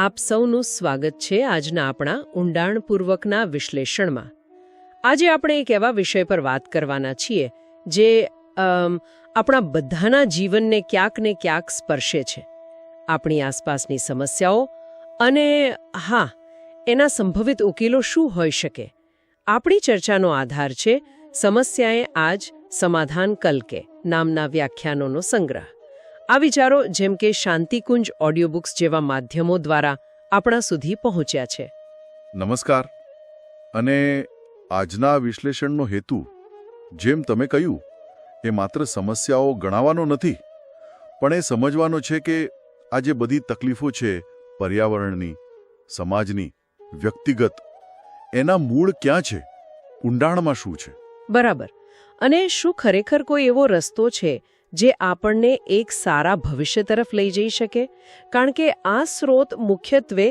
આપ સૌનું સ્વાગત છે આજના આપણા ઊંડાણપૂર્વકના વિશ્લેષણમાં. આજે આપણે એક એવા વિષય પર વાત કરવાના છીએ જે આપણા બધાના જીવનને ક્યાંક ને ક્યાંક સ્પર્શે છે. આપણી આસપાસની સમસ્યાઓ અને હા, એના સંભવિત ઉકેલો શું હોઈ શકે. આપણી ચર્ચાનો આધાર છે સમસ્યાએ આજ સમાધાન કલ કે નામના વ્યાખ્યાનોનો સંગ્રહ. આ વિચારો જેમ કે શાંતિકુંજ ઓડિયો બુક્સ જેવા માધ્યમો દ્વારા આપણા સુધી પહોંચ્યા છે. નમસ્કાર. અને આજના વિશ્લેષણનો હેતુ, જેમ તમે કહ્યું, એ માત્ર સમસ્યાઓ ગણાવવાનો નથી, પણ એ સમજવાનો છે કે આ જે બધી તકલીફો છે પર્યાવરણની, સમાજની, વ્યક્તિગત, એના મૂળ ક્યાં છે, ઊંડાણમાં શું છે. બરાબર. અને શું ખરેખર કોઈ એવો રસ્તો છે જે આપણને એક સારા ભવિષ્ય તરફ લઈ જઈ શકે? કારણ કે આ સ્રોત મુખ્યત્વે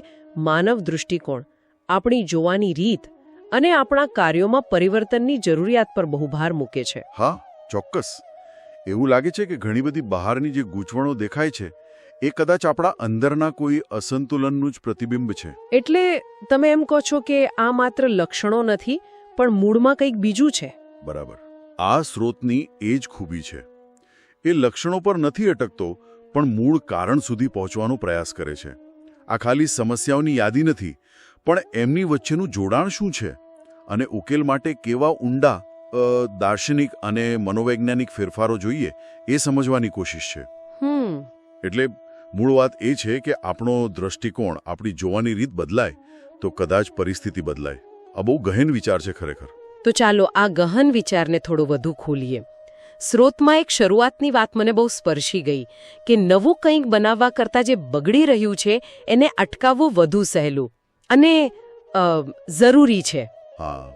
માનવ દૃષ્ટિકોણ, આપણી જોવાની રીત અને આપણા કાર્યોમાં પરિવર્તનની જરૂરિયાત પર બહુ ભાર મૂકે છે. હા, ચોક્કસ. એવું લાગે છે કે ઘણી બધી બહારની જે ગૂંચવણો દેખાય છે એ કદાચ આપણા અંદરના કોઈ અસંતુલનનું જ પ્રતિબિંબ છે. એટલે તમે એમ કહો છો કે આ માત્ર લક્ષણો નથી, પણ મૂળમાં કંઈક બીજું છે. બરાબર. આ સ્રોતની એ જ ખૂબી છે. એ લક્ષણો પર નથી અટકતો, પણ મૂળ કારણ સુધી પહોંચવાનો પ્રયાસ કરે છે. આ ખાલી સમસ્યાઓની યાદી નથી, પણ એમની વચ્ચેનું જોડાણ શું છે અને ઉકેલ માટે કેવા ઊંડા દાર્શનિક અને મનોવૈજ્ઞાનિક ફેરફારો જોઈએ એ સમજવાની કોશિશ છે. એટલે મૂળ વાત એ છે કે આપણો દ્રષ્ટિકોણ, આપણી જોવાની રીત બદલાય તો કદાચ પરિસ્થિતિ બદલાય. આ બહુ ગહન વિચાર છે ખરેખર. તો ચાલો આ ગહન વિચારને થોડો વધુ ખોલીએ. સ્રોતમાં એક શરૂઆતની વાત મને બહુ સ્પર્શી ગઈ કે નવું કંઈક બનાવવા કરતાં જે બગડી રહ્યું છે એને અટકાવવું વધુ સહેલું અને જરૂરી છે. હા,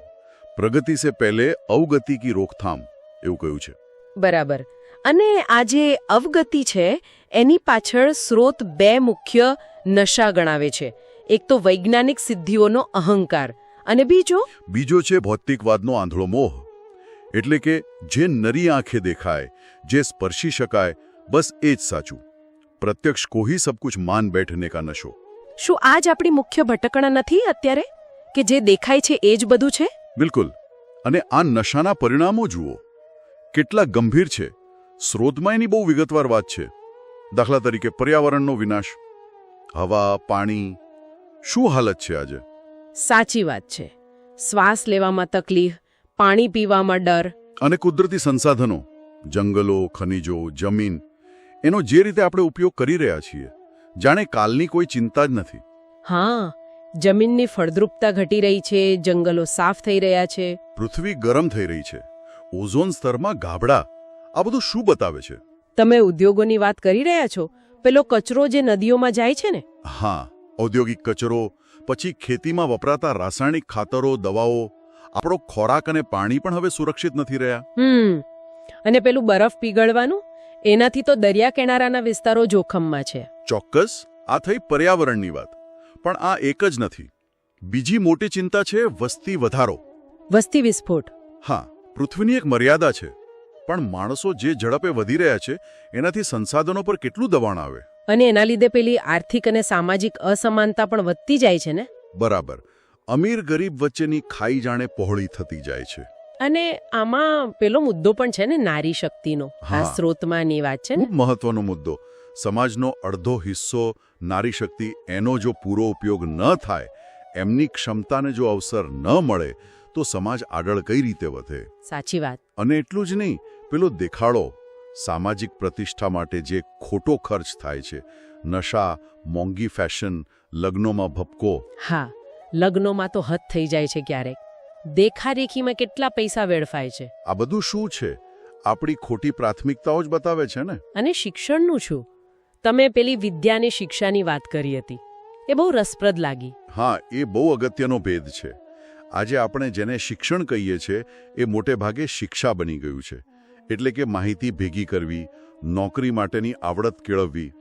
પ્રગતિ સે પહેલે અવગતિ કી રોકથામ એવું કહ્યું છે. બરાબર. અને આ જે અવગતિ છે એની પાછળ સ્રોત બે મુખ્ય નશા ગણાવે છે. એક તો વૈજ્ઞાનિક સિદ્ધિઓનો અહંકાર અને બીજો છે ભૌતિકવાદનો આંધળો મોહ. એટલે કે જે નરી આંખે દેખાય, જે સ્પર્શી શકાય, બસ એ જ સાચું. પ્રત્યક્ષ કોઈ સબ કુછ માન બેઠને કા નશો. શું આ જ આપણી મુખ્ય ભટકણા નથી અત્યારે, કે જે દેખાય છે એ જ બધું છે? બિલકુલ. અને આ નશાના પરિણામો જુઓ, કેટલા ગંભીર છે. સ્રોતમાં એની બહુ વિગતવાર વાત છે. દાખલા તરીકે પર્યાવરણનો વિનાશ, હવા, પાણી, શું હાલત છે આજે. સાચી વાત છે. શ્વાસ લેવામાં તકલીફ, પાણી પીવામાં ડર. અને કુદરતી સંસાધનો, જંગલો, ખનિજો, જમીન, એનો જે રીતે આપણે ઉપયોગ કરી રહ્યા છીએ, જાણે કાલની કોઈ ચિંતા જ નથી. હા, જમીનની ફળદ્રુપતા ઘટી રહી છે, જંગલો સાફ થઈ રહ્યા છે, પૃથ્વી ગરમ થઈ રહી છે, ઓઝોન સ્તરમાં ગાબડા. આ બધું શું બતાવે છે? તમે ઉદ્યોગોની વાત કરી રહ્યા છો, પેલો કચરો જે નદીઓમાં જાય છે ને? હા, ઔદ્યોગિક કચરો, પછી ખેતીમાં વપરાતા રાસાયણિક ખાતરો, દવાઓ. આપણો ખોરાક અને પાણી પણ હવે સુરક્ષિત નથી રહ્યા. અને પેલું બરફ પીગળવાનું, એનાથી તો દરિયા કિનારાના વિસ્તારો જોખમમાં છે. ચોક્કસ. આ થઈ પર્યાવરણની વાત. પણ આ એક જ નથી. બીજી મોટી ચિંતા છે વસ્તી વધારો, વસ્તી વિસ્ફોટ. હા, પૃથ્વીની એક મર્યાદા છે, પણ માણસો જે ઝડપે વધી રહ્યા છે એનાથી સંસાધનો પર કેટલું દબાણ આવે. અને એના લીધે પેલી આર્થિક અને સામાજિક અસમાનતા પણ વધતી જાય છે ને? બરાબર. અમીર ગરીબ વચ્ચેની ખાઈ જાણે પહોળી થતી જાય છે. અને આમાં પેલો મુદ્દો પણ છે ને, નારી શક્તિનો. આ સ્રોતમાંની વાત છે ને. ખૂબ મહત્વનો મુદ્દો. સમાજનો અડધો હિસ્સો નારી શક્તિ, એનો જો પૂરો ઉપયોગ ન થાય, એમની ક્ષમતાને જો અવસર ન મળે, તો સમાજ આગળ કઈ રીતે વધે? સાચી વાત. અને એટલું જ નહીં, પેલો દેખાડો, સામાજિક પ્રતિષ્ઠા માટે જે ખોટો ખર્ચ થાય છે, નશા, મોંઘી ફેશન, લગ્નોમાં ભપકો. હા, લગ્નોમાં તો હદ થઈ જાય છે ક્યારેક. દેખાદેખીમાં કેટલા પૈસા વેડફાય છે. આ બધું શું છે? આપણી ખોટી પ્રાથમિકતાઓ જ બતાવે છે ને. અને શિક્ષણનું શું? તમે પેલી વિદ્યાની શિક્ષાની વાત કરી હતી, એ બહુ રસપ્રદ લાગી. હા, એ બહુ અગત્યનો ભેદ છે. આજે આપણે જેને શિક્ષણ કહીએ છીએ એ મોટે ભાગે શિક્ષા બની ગયું છે. એટલે કે માહિતી ભેગી કરવી, નોકરી માટેની આવડત કેળવવી.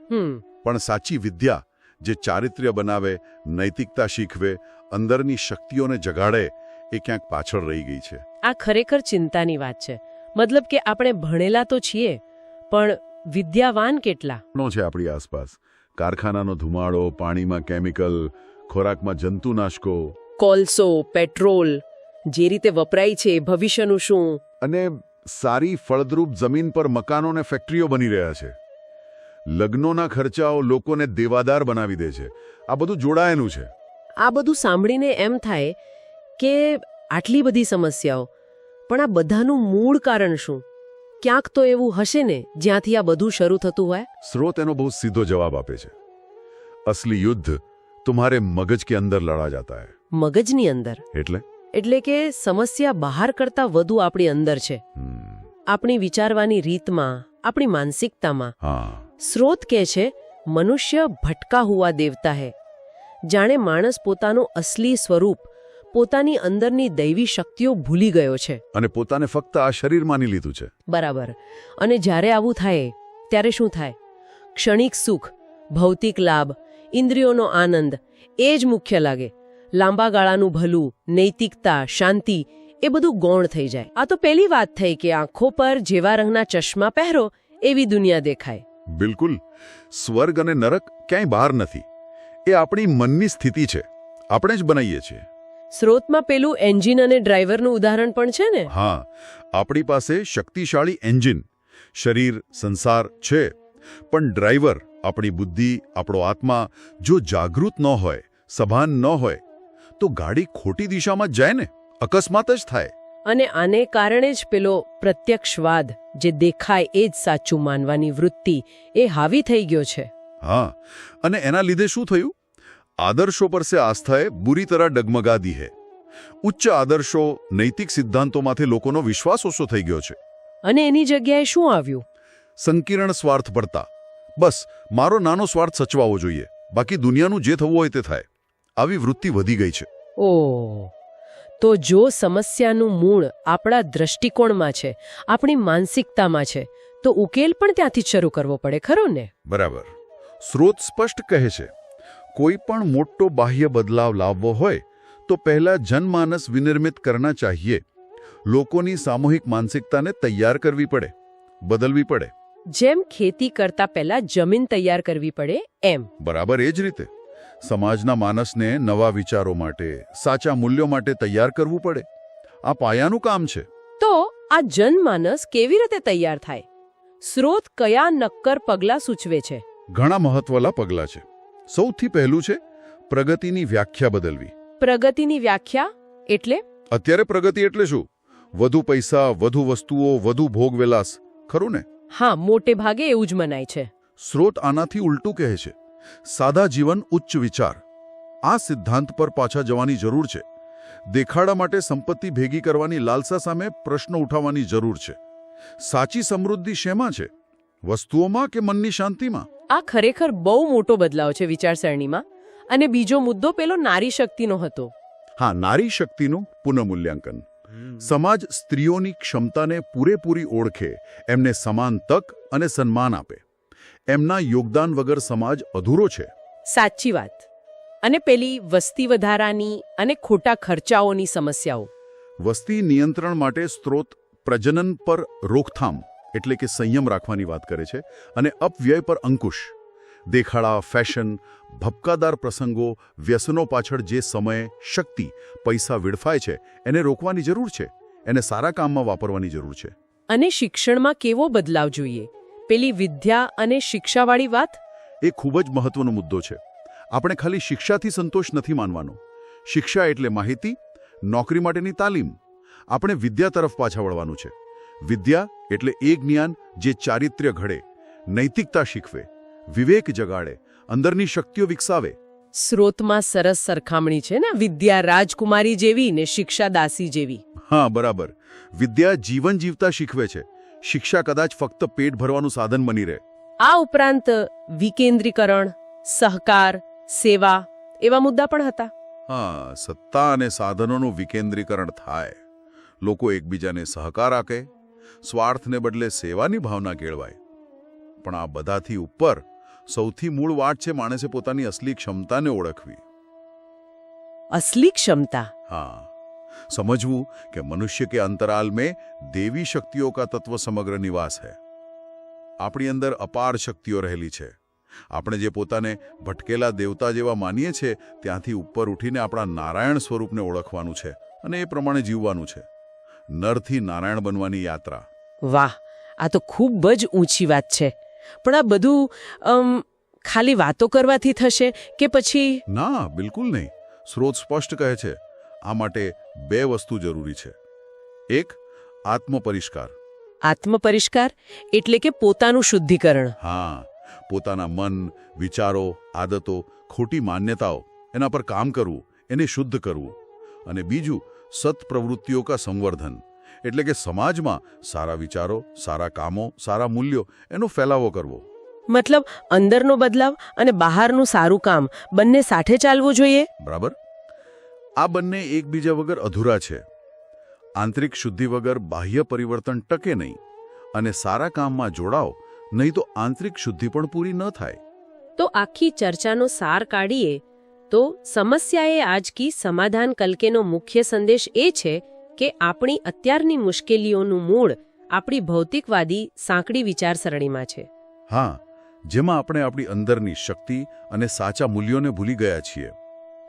પણ સાચી વિદ્યા, જે ચારિત્ર્ય બનાવે, નૈતિકતા શીખવે, અંદરની શક્તિઓને જગાડે, એ ક્યાંક પાછળ રહી ગઈ છે. આ ખરેખર ચિંતાની વાત છે. મતલબ કે આપણે ભણેલા તો છીએ, પણ વિદ્યાવાન કેટલા છે આપણી આસપાસ? કારખાનાનો ધુમાડો, પાણીમાં કેમિકલ, ખોરાકમાં જંતુનાશકો કોલસો, પેટ્રોલ જે રીતે વપરાય છે ભવિષ્યનું શું? અને સારી ફળદ્રુપ જમીન પર મકાનો ને ફેક્ટરીઓ બની રહ્યા છે. લગ્નોના ખર્ચાઓ લોકોને દેવાદાર બનાવી દે છે. આ બધું જોડાયેલું છે. આ બધું સાંભળીને એમ થાય કે આટલી બધી સમસ્યાઓ, પણ આ બધાનું મૂળ કારણ શું? ક્યાંક તો એવું હશે ને જ્યાંથી આ બધું શરૂ થતું હોય? સ્રોત એનો બહુ સીધો જવાબ આપે છે. અસલી યુદ્ધ તુમ્હારે મગજ કે અંદર લડા જાતા હૈ. મગજની અંદર? એટલે કે સમસ્યા બહાર કરતા વધુ આપણી અંદર છે, આપણી વિચારવાની રીતમાં, આપણી માનસિકતામાં. સ્રોત કહે છે મનુષ્ય ભટકા હુઆ દેવતા હૈ. જાણે માણસ પોતાનું અસલી સ્વરૂપ, પોતાની અંદરની દૈવી શક્તિઓ ભૂલી ગયો છે અને પોતાને ફક્ત આ શરીર માની લીધું છે. બરાબર. અને જ્યારે આવું થાય ત્યારે શું થાય? ક્ષણિક સુખ, ભૌતિક લાભ, ઇન્દ્રિયોનો આનંદ એ જ મુખ્ય લાગે. લાંબા ગાળાનું ભલું, નૈતિકતા, શાંતિ એ બધું ગૌણ થઈ જાય. આ તો પહેલી વાત થઈ કે આંખો પર જેવા રંગના ચશ્મા પહેરો એવી દુનિયા દેખાય. બિલકુલ. સ્વર્ગ અને નરક ક્યાંય બહાર નથી. એ આપણી મનની સ્થિતિ છે, આપણે જ બનાવીએ છીએ. સ્રોતમાં પેલું એન્જિન અને ડ્રાઈવરનું ઉદાહરણ પણ છે ને? હા, આપણી પાસે શક્તિશાળી એન્જિન, શરીર, સંસાર છે, પણ ડ્રાઈવર, આપણી બુદ્ધિ, આપણો આત્મા જો જાગૃત ન હોય, સભાન ન હોય, તો ગાડી ખોટી દિશામાં જ જાય ને, અકસ્માત જ થાય. અને આને કારણે જ પેલો પ્રત્યક્ષવાદ, જે દેખાય એ જ સાચું માનવાની વૃત્તિ, એ હાવી થઈ ગયો છે. હા, અને એના લીધે શું થયું? આદર્શો પર સે આસ્થાએ બુરી તરહ ડગમગા દી હે. ઉચ્ચ આદર્શો, નૈતિક સિદ્ધાંતોમાંથી લોકોનો વિશ્વાસ ઓછો થઈ ગયો છે. અને એની જગ્યાએ શું આવ્યું? સંકીર્ણ સ્વાર્થપરતા. બસ મારો નાનો સ્વાર્થ સચવાવો જોઈએ, બાકી દુનિયાનું જે થવું હોય તે થાય. આવી વૃત્તિ વધી ગઈ છે. ઓહ, તો જો સમસ્યાનું મૂળ આપણા દ્રષ્ટિકોણમાં છે, આપણી માનસિકતામાં છે, તો ઉકેલ પણ ત્યાંથી જ શરૂ કરવો પડે, ખરો ને? બરાબર. સ્રોત સ્પષ્ટ કહે છે, કોઈ પણ મોટો બાહ્ય બદલાવ લાવવો હોય તો પહેલા જનમાનસ વિનિર્મિત કરના ચાહીએ. લોકોની સામૂહિક માનસિકતાને તૈયાર કરવી પડે, બદલવી પડે. જેમ ખેતી કરતા પહેલા જમીન તૈયાર કરવી પડે એમ. બરાબર એ જ રીતે સમાજના માનસને નવા વિચારો માટે, સાચા મૂલ્યો માટે તૈયાર કરવું પડે. આ પાયાનું કામ છે. તો આ જનમાનસ કેવી રીતે તૈયાર થાય? સ્રોત કયા નક્કર પગલાં સૂચવે છે? ઘણા મહત્વના પગલાં છે. સૌથી પહેલું છે પ્રગતિની વ્યાખ્યા બદલવી. પ્રગતિની વ્યાખ્યા એટલે? અત્યારે પ્રગતિ એટલે શું? વધુ પૈસા, વધુ વસ્તુઓ, વધુ ભોગવિલાસ, ખરું ને? હા, મોટે ભાગે એવું જ મનાય છે. સ્રોત આનાથી ઉલટું કહે છે, સાદા જીવન, ઉચ્ચ વિચાર. આ સિદ્ધાંત પર પાછા જવાની જરૂર છે. દેખાડા માટે સંપત્તિ ભેગી કરવાની લાલસા સામે પ્રશ્ન ઉઠાવવાની જરૂર છે. સાચી સમૃદ્ધિ શેમાં છે? વસ્તુઓમાં કે મનની શાંતિમાં? આ ખરેખર બહુ મોટો બદલાવ છે વિચારસરણીમાં. અને બીજો મુદ્દો પેલો નારી શક્તિનો હતો. હા, નારી શક્તિનું પુનઃમૂલ્યાંકન. સમાજ સ્ત્રીઓની ક્ષમતાને પૂરેપૂરી ઓળખે, એમને સમાન તક અને સન્માન આપે. એમના યોગદાન વગર સમાજ અધૂરો છે. સાચી વાત. અને પેલી વસ્તી વધારાની અને ખોટા ખર્ચાઓની સમસ્યાઓ. વસ્તી નિયંત્રણ માટે સ્ત્રોત પ્રજનન પર રોકથામ એટલે કે સંયમ રાખવાની વાત કરે છે, અને અપવ્યય પર અંકુશ. દેખાડા, ફેશન, ભપકાદાર પ્રસંગો, વ્યસનો પાછળ જે સમય, શક્તિ, પૈસા વિડફાય છે, એને રોકવાની જરૂર છે. એને સારા કામમાં વાપરવાની જરૂર છે. અને શિક્ષણમાં કેવો બદલાવ જોઈએ? પેલી વિદ્યા અને શિક્ષાવાળી વાત? એ ખૂબ જ મહત્વનો મુદ્દો છે. આપણે ખાલી શિક્ષાથી સંતોષ નથી માનવાનો. શિક્ષા એટલે માહિતી, નોકરી માટેની તાલીમ. આપણે વિદ્યા તરફ પાછા વળવાનું છે. વિદ્યા એટલે એ જ્ઞાન જે ચારિત્ર્ય ઘડે, નૈતિકતા શીખવે, વિવેક જગાડે, અંદરની શક્તિઓ વિકસાવે. સ્રોતમાં સરસ સરખામણી છે ને, વિદ્યા રાજકુમારી જેવી ને શિક્ષા દાસી જેવી. હા, બરાબર. વિદ્યા જીવન જીવતા શીખવે છે. શિક્ષા કદાચ ફક્ત પેટ ભરવાનું સાધન બની રહે. આ ઉપરાંત વિકેન્દ્રીકરણ, સહકાર, સેવા એવા મુદ્દા પણ હતા. હા, સત્તા અને સાધનોનું વિકેન્દ્રીકરણ થાય. લોકો એકબીજાને સહકાર આપે, સ્વાર્થને બદલે સેવાની ભાવના કેળવાય. પણ આ બધાથી ઉપર સૌથી મૂળ વાત છે માણસે પોતાની અસલી ક્ષમતાને ઓળખવી. અસલી ક્ષમતા? હા, સમજવું કે મનુષ્ય કે અંતરાલ में देवी शक्तियों का तत्व समग्र निवास है. આપણી અંદર અપાર શક્તિઓ રહેલી છે. આપણે જે પોતાને ભટકેલા દેવતા જેવા માનીએ છીએ ત્યાંથી ઉપર ઉઠીને આપણા નારાયણ સ્વરૂપને ઓળખવાનું છે અને એ પ્રમાણે જીવવાનું છે. નરથી નારાયણ બનવાની યાત્રા. વાહ, આ તો ખૂબ જ ઊંચી વાત છે. પણ આ બધું ખાલી વાતો કરવાથી થશે કે પછી? ના, બિલકુલ નહીં. સ્રોત સ્પષ્ટ કહે છે આ માટે 2 વસ્તુ જરૂરી છે. એક, આત્મપરિષ્કાર. આત્મપરિષ્કાર એટલે કે પોતાનું શુદ્ધિકરણ. હા, પોતાના મન, વિચારો, આદતો, ખોટી માન્યતાઓ એના પર કામ કરવું, એને શુદ્ધ કરવું. અને બીજું, સત્પ્રવૃત્તિઓ કા સંવર્ધન એટલે કે સમાજમાં સારા વિચારો, સારા કામો, સારા મૂલ્યો એનો ફેલાવો કરવો. મતલબ અંદરનો બદલાવ અને બહારનું સારું કામ બંને સાથે ચાલવું જોઈએ. બરાબર. આ બંને એકબીજા વગર અધૂરા છે. આંતરિક શુદ્ધિ વગર બાહ્ય પરિવર્તન ટકે નહીં અને સારા કામમાં જોડાઓ, નહીં તો આંતરિક શુદ્ધિ પણ પૂરી ન થાય. તો આખી ચર્ચાનો સાર કાઢીએ તો સમસ્યાએ આજ કી સમાધાન કલકેનો મુખ્ય સંદેશ એ છે કે આપણી અત્યારની મુશ્કેલીઓનું મૂળ આપણી ભૌતિકવાદી સાંકડી વિચારસરણીમાં છે. હા, જેમાં આપણે આપણી અંદરની શક્તિ અને સાચા મૂલ્યોને ભૂલી ગયા છીએ.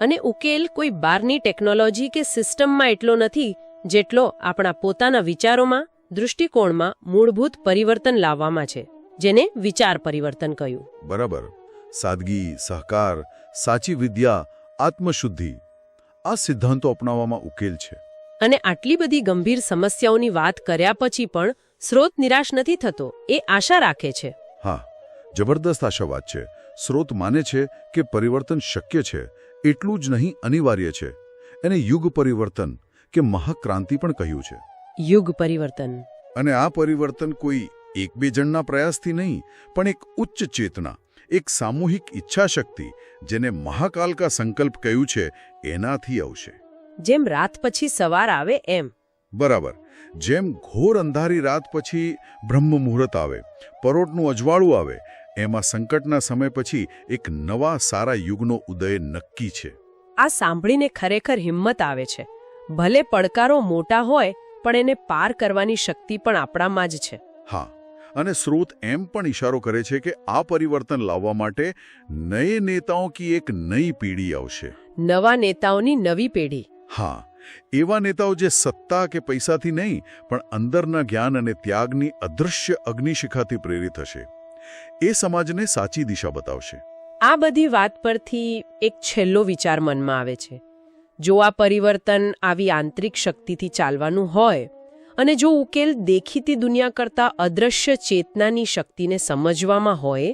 અને ઉકેલ કોઈ બહારની ટેકનોલોજી કે સિસ્ટમમાં એટલો નથી જેટલો આપણા પોતાના વિચારોમાં, દૃષ્ટિકોણમાં મૂળભૂત પરિવર્તન લાવવામાં છે, જેને વિચાર પરિવર્તન કહ્યું. બરાબર. સાદગી, સહકાર, સાચી વિદ્યા, આત્મશુદ્ધિ, આ સિદ્ધાંતો અપનાવવામાં ઉકેલ છે. અને આટલી બધી ગંભીર સમસ્યાઓની વાત કર્યા પછી પણ સ્રોત નિરાશ નથી થતો, એ આશા રાખે છે. હા, જબરદસ્ત આશાવાદ છે. સ્રોત માને છે કે પરિવર્તન શક્ય છે, એટલું જ નહીં અનિવાર્ય છે. એને યુગ પરિવર્તન કે મહાક્રાંતિ પણ કહ્યું છે. યુગ પરિવર્તન. અને આ પરિવર્તન કોઈ 1-2 જણના પ્રયાસથી નહીં, પણ એક ઉચ્ચ ચેતના, એક સામૂહિક ઈચ્છાશક્તિ, જેને મહાકાલ કા સંકલ્પ કહ્યું છે, એનાથી આવશે. જેમ રાત પછી સવાર આવે એમ. બરાબર. જેમ ઘોર અંધારી રાત પછી બ્રહ્મ મુહૂર્ત આવે, પરોઢનું અજવાળું આવે, એમાં સંકટના સમય પછી એક નવા સારા યુગનો ઉદય નક્કી છે. આ સાંભળીને ખરેખર હિંમત આવે છે. ભલે પડકારો મોટા હોય પણ એને પાર કરવાની શક્તિ પણ આપણામાં જ છે. હા, અને સ્રોત એમ પણ ઇશારો કરે છે કે આ પરિવર્તન લાવવા માટે નયે નેતાઓ કી એક નઈ પેઢી આવશે. નવા નેતાઓની નવી પેઢી. હા, એવા નેતાઓ જે સત્તા કે પૈસાથી નહીં, પણ અંદરના જ્ઞાન અને ત્યાગની અદૃશ્ય અગ્નિશિખાથી પ્રેરિત હશે. એ સમાજને સાચી દિશા બતાવશે. આ બધી વાત પરથી એક છેલ્લો વિચાર મનમાં આવે છે. જો આ પરિવર્તન આવી આંતરિક શક્તિથી ચાલવાનું હોય અને જો ઉકેલ દેખીતી દુનિયા કરતાં અદૃશ્ય ચેતનાની શક્તિને સમજવામાં હોય,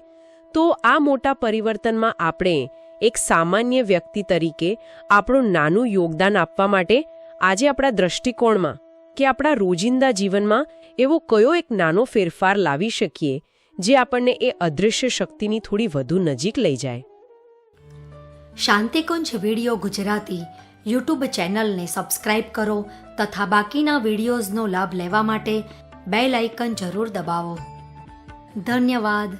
તો આ મોટા પરિવર્તનમાં આપણે એક સામાન્ય વ્યક્તિ તરીકે આપણું નાનું યોગદાન આપવા માટે આજે આપણા દૃષ્ટિકોણમાં કે આપણા રોજિંદા જીવનમાં એવો કયો એક નાનો ફેરફાર લાવી શકીએ જે આપણને એ અદૃશ્ય શક્તિની થોડી વધુ નજીક લઈ જાય. શાંતિકુંજ વિડિયો ગુજરાતી યુટ્યુબ ચેનલને સબસ્ક્રાઇબ કરો તથા બાકીના વિડિયોઝનો લાભ લેવા માટે બેલ આઇકન જરૂર દબાવો. ધન્યવાદ.